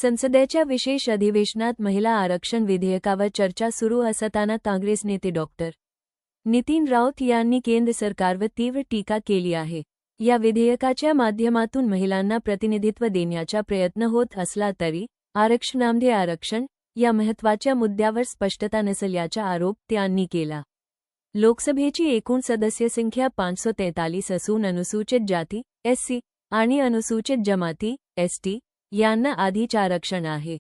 संसदेच्या विशेष अधिवेशनात महिला आरक्षण विधेयकावर चर्चा सुरू असताना काँग्रेस नेते डॉक्टर नितीन राऊत यांनी केंद्र सरकारवर तीव्र टीका केली आहे। या विधेयकाच्या माध्यमातून महिलांना प्रतिनिधित्व देण्याचा प्रयत्न होत असला तरी आरक्षणामध्ये आरक्षण या महत्त्वाच्या मुद्द्यावर स्पष्टता नसल्याचा आरोप त्यांनी केला। लोकसभेची एकूण सदस्य संख्या 543 असून अनुसूचित जाती एससी आणि अनुसूचित जमाती एसटी यांना आधीच आरक्षण आहे।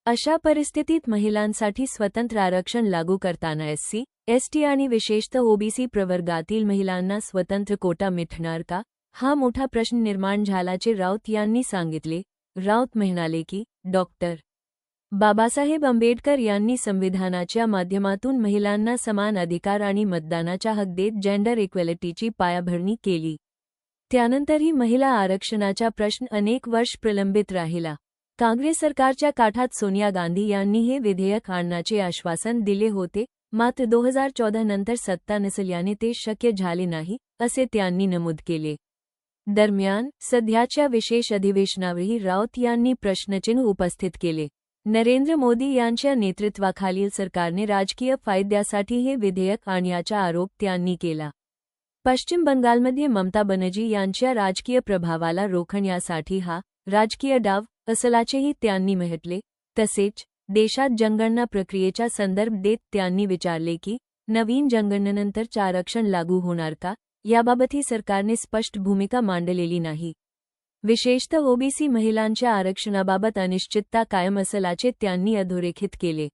अशा परिस्थितीत महिलांसाठी स्वतंत्र आरक्षण लागू करताना एससी, एसटी आणि विशेषतः ओबीसी प्रवर्गातील महिलांना स्वतंत्र कोटा मिळणार का, हा मोठा प्रश्न निर्माण झाल्याचे राऊत यांनी सांगितले। राऊत म्हणाले की डॉक्टर बाबासाहेब आंबेडकर यांनी संविधानाच्या माध्यमातून महिलांना समान अधिकार आणि मतदानाचा हक देत जेंडर इक्वॅलिटीची पायाभरणी केली। त्यानंतरही महिला आरक्षणाचा प्रश्न अनेक वर्ष प्रलंबित राहिला। काँग्रेस सरकारच्या काळात सोनिया गांधी यांनी हे विधेयक आणण्याचे आश्वासन दिले होते, मात्र 2014 नंतर सत्ता नसल्याने ते शक्य झाले नाही, असे त्यांनी नमूद केले। दरम्यान सध्याच्या विशेष अधिवेशनावरही राऊत यांनी प्रश्नचिन्ह उपस्थित केले। नरेंद्र मोदी यांच्या नेतृत्वाखालील सरकारने राजकीय फायद्यासाठी हे विधेयक आणण्याचा आरोप त्यांनी केला। पश्चिम बंगालमध्ये ममता बनर्जी यांच्या राजकीय प्रभावाला रोखण्यासाठी हा राजकीय डाव असल्याचेही त्यांनी म्हटले। तसेच देशात जनगणना प्रक्रियेचा संदर्भ देत त्यांनी विचारले की नवीन जनगणनेनंतर आरक्षण लागू होणार का, याबाबतही सरकारने स्पष्ट भूमिका मांडलेली नाही। विशेषतः ओबीसी महिलांच्या आरक्षणाबाबत अनिश्चितता कायम असल्याचे त्यांनी अधोरेखित केले।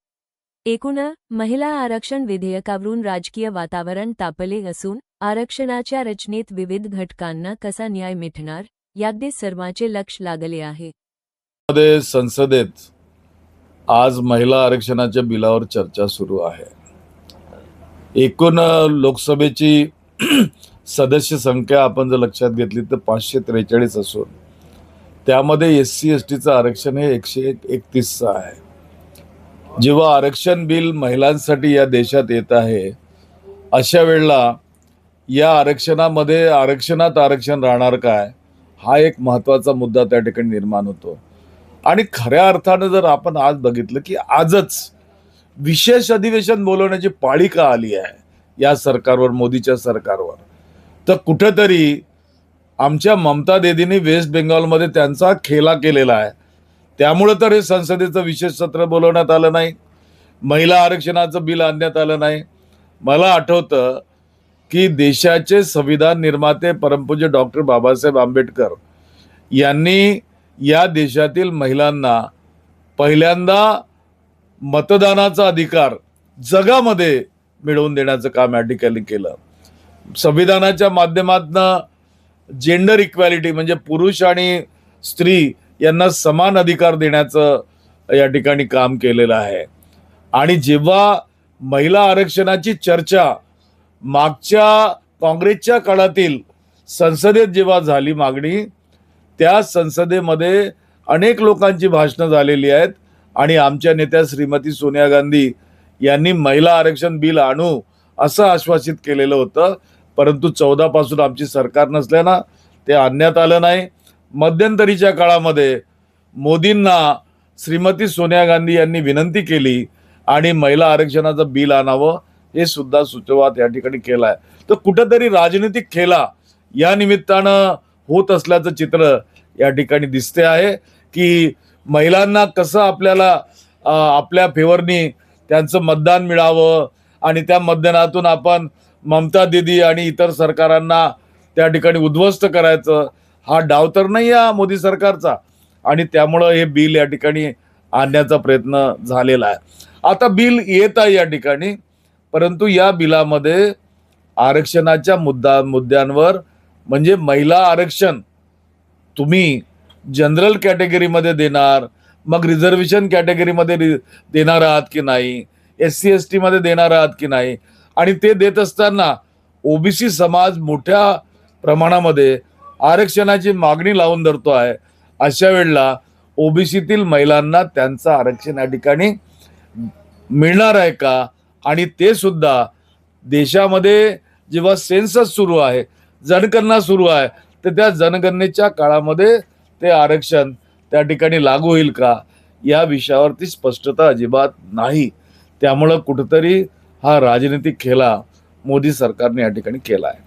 एकूण महिला आरक्षण विधेयकावरून राजकीय वातावरण तापले असून आरक्षणाच्या रचनेत विविध घटकांना कसा न्याय मिळणार याकडे सर्वांचे लक्ष लागले आहे। संसदेत आज महिला आरक्षणाच्या बिलावर चर्चा सुरू आहे। एकूण लोकसभेची सदस्य संख्या आपण जर लक्षात घेतली तर 543 असून त्यामध्ये एससी एसटीचं आरक्षण हे 131 आहे। जेव्हा आरक्षण बिल महिलांसाठी या देशात येत आहे अशा वेळेला या आरक्षणात आरक्षण राहणार काय, हा एक महत्त्वाचा मुद्दा त्या ठिकाणी निर्माण होतो। आणि खऱ्या अर्थानं जर आपण आज बघितलं की आजच विशेष अधिवेशन बोलवण्याची पाळी का आली आहे या सरकारवर, मोदीच्या सरकारवर, तर कुठेतरी आमच्या ममता दीदींनी वेस्ट बेंगॉलमध्ये त्यांचा खेला केलेला आहे। त्यामुळे तर हे संसदेचं विशेष सत्र बोलवण्यात आलं नाही, महिला आरक्षणाचं बिल आणण्यात आलं नाही। मला आठवतं की देशाचे संविधान निर्माते परमपूज्य डॉक्टर बाबासाहेब आंबेडकर यांनी या देशातील महिलांना पहिल्यांदा मतदानाचा अधिकार जगामध्ये मिळवून देण्याचं काम या ठिकाणी केलं। संविधानाच्या माध्यमातून जेंडर इक्वॅलिटी म्हणजे पुरुष आणि स्त्री यांना समान अधिकार देण्याचं या ठिकाणी काम केलेलं आहे। आणि जेव्हा महिला आरक्षणाची चर्चा मागच्या काँग्रेसच्या काळातील संसदेत जेव्हा झाली मागणी, त्या संसदेमध्ये अनेक लोकांची भाषणं झालेली आहेत आणि आमच्या नेत्या श्रीमती सोनिया गांधी यांनी महिला आरक्षण बिल आणू असं आश्वासित केलेलं होतं, परंतु 14 पासून आमची सरकार नसल्यानं ते आणण्यात आलं नाही। मध्यंतरीच्या काळामध्ये मोदींना श्रीमती सोनिया गांधी यांनी विनंती केली आणि महिला आरक्षणाचं बिल आणावं हे सुद्धा सुचवात या ठिकाणी केलाय। तर कुठेतरी राजनीतिक खेळा या निमित्तानं होत असल्याचं चित्र या ठिकाणी दिसते आहे की महिलांना कसं आपल्याला आपल्या फेवरनी त्यांचं मतदान मिळावं आणि त्या मतदानातून आपण ममता दीदी आणि इतर सरकारांना त्या ठिकाणी उद्ध्वस्त करायचं, हा डाव तर नाही या मोदी सरकारचा। आणि त्यामुळं हे बिल या ठिकाणी आणण्याचा प्रयत्न झालेला आहे। आता बिल येत आहे या ठिकाणी, परंतु या बिलामध्ये आरक्षणाच्या मुद्द्यांवर म्हणजे महिला आरक्षण तुम्ही जनरल कॅटेगरीमध्ये देणार, मग रिझर्वेशन कॅटेगरीमध्ये देणार आहात की नाही, एससी एसटी मध्ये देणार आहात की नाही, आणि ते देत असताना ओबीसी समाज मोठ्या प्रमाणामध्ये आरक्षणाची मागणी लावून धरतो आहे। अशा वेळेला ओबीसीतील महिलांना त्यांचं आरक्षण या ठिकाणी मिळणार आहे का, आणि ते सुद्धा देशामध्ये जेव्हा सेन्सस सुरू आहे, जनगणना सुरू आहे, तर त्या जनगणनेच्या काळामध्ये ते आरक्षण त्या ठिकाणी लागू होईल का, या विषयावरती स्पष्टता अजिबात नाही. त्यामुळं कुठेतरी हा राजनीतिक खेळा मोदी सरकारने या ठिकाणी केला आहे.